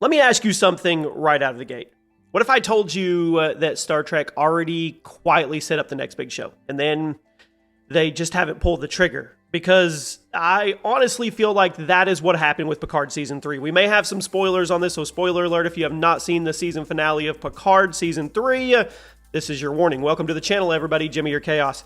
Let me ask you something right out of the gate. What if I told you that Star Trek already quietly set up the next big show, and then they just haven't pulled the trigger? Because I honestly feel like that is what happened with Picard Season 3. We may have some spoilers on this, so spoiler alert if you have not seen the season finale of Picard Season 3. This is your warning. Welcome to the channel, everybody. Jimmy, your Chaos.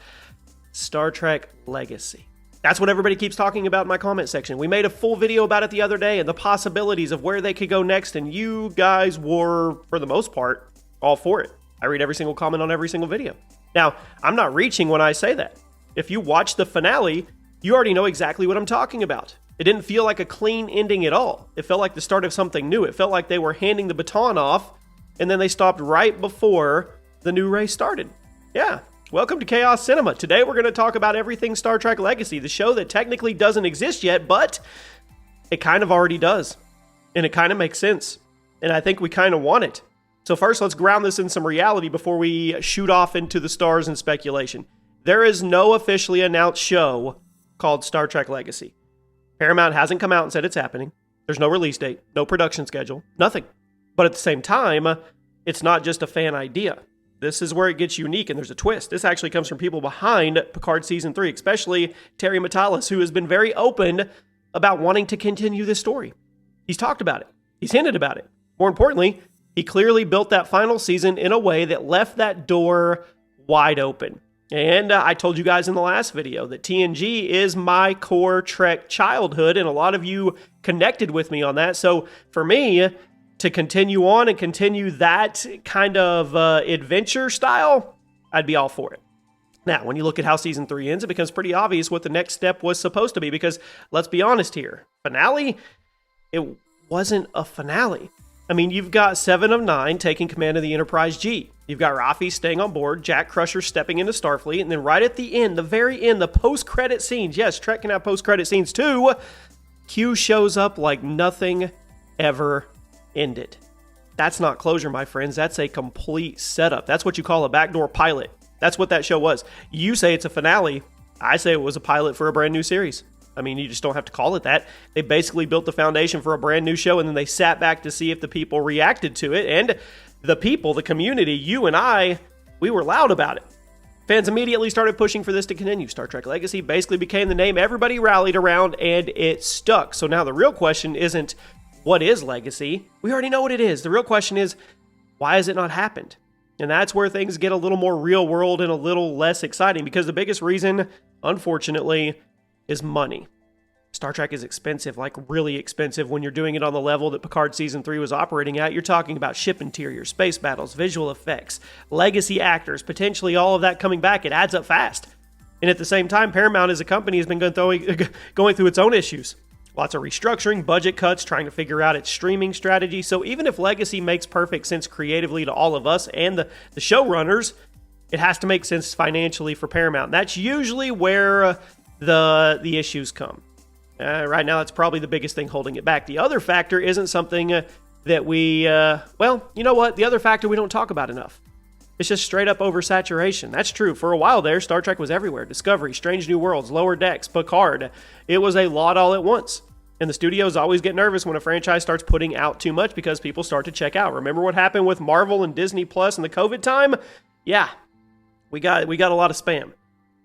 Star Trek Legacy. That's what everybody keeps talking about in my comment section. We made a full video about it the other day and the possibilities of where they could go next, and you guys were, for the most part, all for it. I read every single comment on every single video. Now, I'm not reaching when I say that. If you watch the finale, you already know exactly what I'm talking about. It didn't feel like a clean ending at all. It felt like the start of something new. It felt like they were handing the baton off, and then they stopped right before the new race started. Yeah. Welcome to Chaos Cinema. Today we're going to talk about everything Star Trek Legacy, the show that technically doesn't exist yet, but it kind of already does. And it kind of makes sense. And I think we kind of want it. So first, let's ground this in some reality before we shoot off into the stars and speculation. There is no officially announced show called Star Trek Legacy. Paramount hasn't come out and said it's happening. There's no release date, no production schedule, nothing. But at the same time, it's not just a fan idea. This is where it gets unique, and there's a twist. This actually comes from people behind Picard Season 3, especially Terry Matalas, who has been very open about wanting to continue this story. He's talked about it. He's hinted about it. More importantly, he clearly built that final season in a way that left that door wide open. And I told you guys in the last video that TNG is my core Trek childhood, and a lot of you connected with me on that. So for me, to continue on and continue that kind of adventure style, I'd be all for it. Now, when you look at how Season 3 ends, it becomes pretty obvious what the next step was supposed to be, because let's be honest here, finale, it wasn't a finale. I mean, you've got 7 of 9 taking command of the Enterprise G. You've got Raffi staying on board, Jack Crusher stepping into Starfleet, and then right at the end, the very end, the post-credit scenes, yes, Trek can have post-credit scenes too, Q shows up like nothing ever ended. That's not closure, my friends. That's a complete setup. That's what you call a backdoor pilot. That's what that show was. You say it's a finale. I say it was a pilot for a brand new series. I mean, you just don't have to call it that. They basically built the foundation for a brand new show, and then they sat back to see if the people reacted to it. And the people, the community, you and I, we were loud about it. Fans immediately started pushing for this to continue. Star Trek Legacy basically became the name everybody rallied around, and it stuck. So now the real question isn't, what is Legacy? We already know what it is. The real question is, why has it not happened? And that's where things get a little more real world and a little less exciting, because the biggest reason, unfortunately, is money. Star Trek is expensive, like really expensive when you're doing it on the level that Picard Season 3 was operating at. You're talking about ship interiors, space battles, visual effects, legacy actors, potentially all of that coming back. It adds up fast. And at the same time, Paramount as a company has been going through its own issues. Lots of restructuring, budget cuts, trying to figure out its streaming strategy. So even if Legacy makes perfect sense creatively to all of us and the showrunners, it has to make sense financially for Paramount. And that's usually where the issues come. Right now, that's probably the biggest thing holding it back. The other factor isn't something that we, well, you know what? The other factor we don't talk about enough. It's just straight up oversaturation. That's true. For a while there, Star Trek was everywhere. Discovery, Strange New Worlds, Lower Decks, Picard. It was a lot all at once. And the studios always get nervous when a franchise starts putting out too much because people start to check out. Remember what happened with Marvel and Disney Plus in the COVID time? Yeah, we got a lot of spam.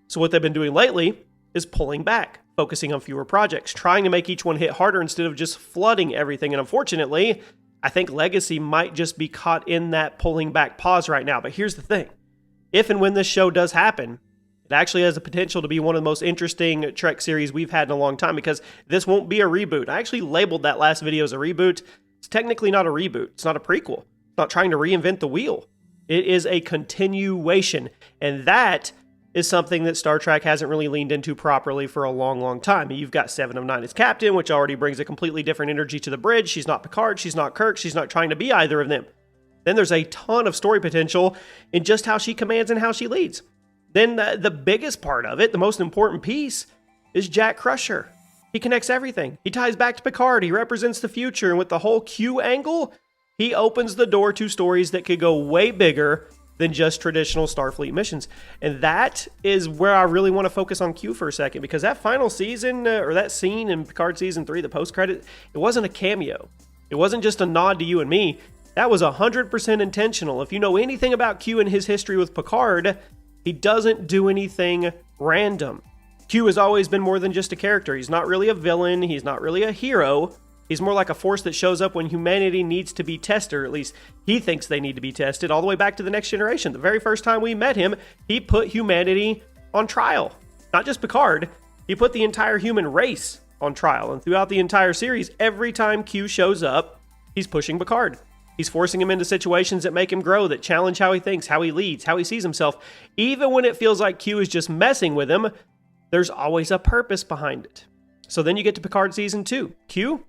So what they've been doing lately is pulling back, focusing on fewer projects, trying to make each one hit harder instead of just flooding everything. And unfortunately, I think Legacy might just be caught in that pulling back pause right now. But here's the thing. If and when this show does happen, it actually has the potential to be one of the most interesting Trek series we've had in a long time, because this won't be a reboot. I actually labeled that last video as a reboot. It's technically not a reboot. It's not a prequel. It's not trying to reinvent the wheel. It is a continuation. And that is something that Star Trek hasn't really leaned into properly for a long, long time. You've got 7 of 9 as captain, which already brings a completely different energy to the bridge. She's not Picard. She's not Kirk. She's not trying to be either of them. Then there's a ton of story potential in just how she commands and how she leads. Then the biggest part of it, the most important piece, is Jack Crusher. He connects everything. He ties back to Picard. He represents the future. And with the whole Q angle, he opens the door to stories that could go way bigger than just traditional Starfleet missions. And that is where I really want to focus on Q for a second, because that final season, or that scene in Picard Season 3, the post-credit, it wasn't a cameo. It wasn't just a nod to you and me. That was 100% intentional. If you know anything about Q and his history with Picard, he doesn't do anything random. Q has always been more than just a character. He's not really a villain. He's not really a hero. He's more like a force that shows up when humanity needs to be tested, or at least he thinks they need to be tested, all the way back to the Next Generation. The very first time we met him, he put humanity on trial. Not just Picard, he put the entire human race on trial. And throughout the entire series, every time Q shows up, he's pushing Picard. He's forcing him into situations that make him grow, that challenge how he thinks, how he leads, how he sees himself. Even when it feels like Q is just messing with him, there's always a purpose behind it. So then you get to Picard Season 2. Q,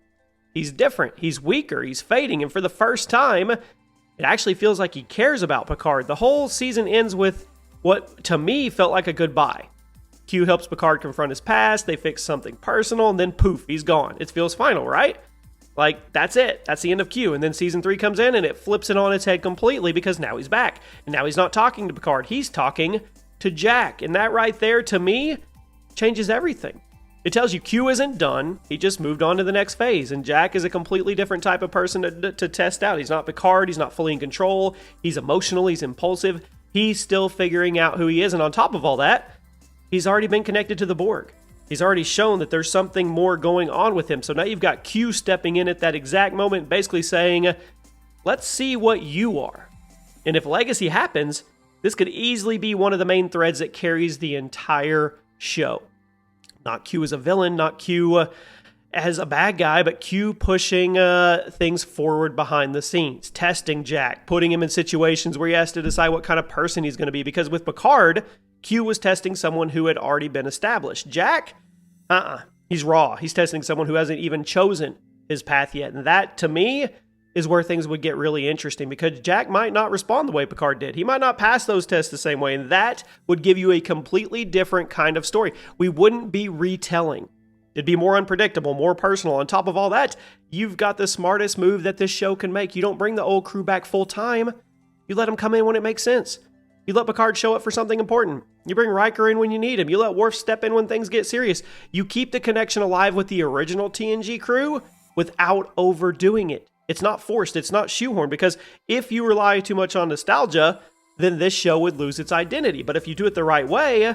he's different, he's weaker, he's fading, and for the first time, it actually feels like he cares about Picard. The whole season ends with what, to me, felt like a goodbye. Q helps Picard confront his past, they fix something personal, and then poof, he's gone. It feels final, right? Like, that's it. That's the end of Q. And then Season 3 comes in, and it flips it on its head completely because now he's back. And now he's not talking to Picard, he's talking to Jack. And that right there, to me, changes everything. It tells you Q isn't done, he just moved on to the next phase, and Jack is a completely different type of person to test out. He's not Picard, he's not fully in control, he's emotional, he's impulsive, he's still figuring out who he is, and on top of all that, he's already been connected to the Borg. He's already shown that there's something more going on with him, so now you've got Q stepping in at that exact moment, basically saying, let's see what you are. And if Legacy happens, this could easily be one of the main threads that carries the entire show. Not Q as a villain, not Q as a bad guy, but Q pushing things forward behind the scenes, testing Jack, putting him in situations where he has to decide what kind of person he's going to be. Because with Picard, Q was testing someone who had already been established. Jack, he's raw. He's testing someone who hasn't even chosen his path yet. And that, to me, is where things would get really interesting, because Jack might not respond the way Picard did. He might not pass those tests the same way, and that would give you a completely different kind of story. We wouldn't be retelling. It'd be more unpredictable, more personal. On top of all that, you've got the smartest move that this show can make. You don't bring the old crew back full time. You let them come in when it makes sense. You let Picard show up for something important. You bring Riker in when you need him. You let Worf step in when things get serious. You keep the connection alive with the original TNG crew without overdoing it. It's not forced, it's not shoehorned, because if you rely too much on nostalgia, then this show would lose its identity. But if you do it the right way,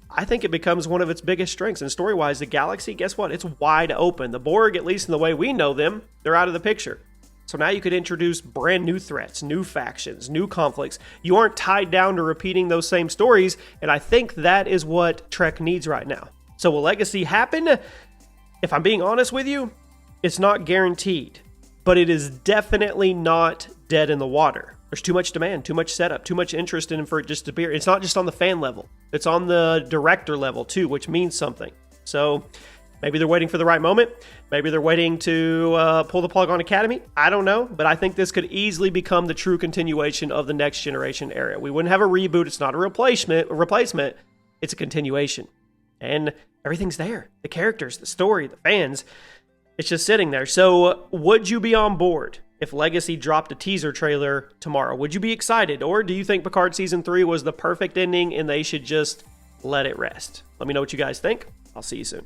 I think it becomes one of its biggest strengths. And story-wise, the galaxy, guess what? It's wide open. The Borg, at least in the way we know them, they're out of the picture. So now you could introduce brand new threats, new factions, new conflicts. You aren't tied down to repeating those same stories, and I think that is what Trek needs right now. So will Legacy happen? If I'm being honest with you, it's not guaranteed. But it is definitely not dead in the water. There's too much demand, too much setup, too much interest in it for it just to appear. It's not just on the fan level. It's on the director level too, which means something. So maybe they're waiting for the right moment. Maybe they're waiting to pull the plug on Academy. I don't know, but I think this could easily become the true continuation of the Next Generation era. We wouldn't have a reboot. It's not a replacement. It's a continuation. And everything's there. The characters, the story, the fans. It's just sitting there. So would you be on board if Legacy dropped a teaser trailer tomorrow? Would you be excited? Or do you think Picard Season 3 was the perfect ending and they should just let it rest? Let me know what you guys think. I'll see you soon.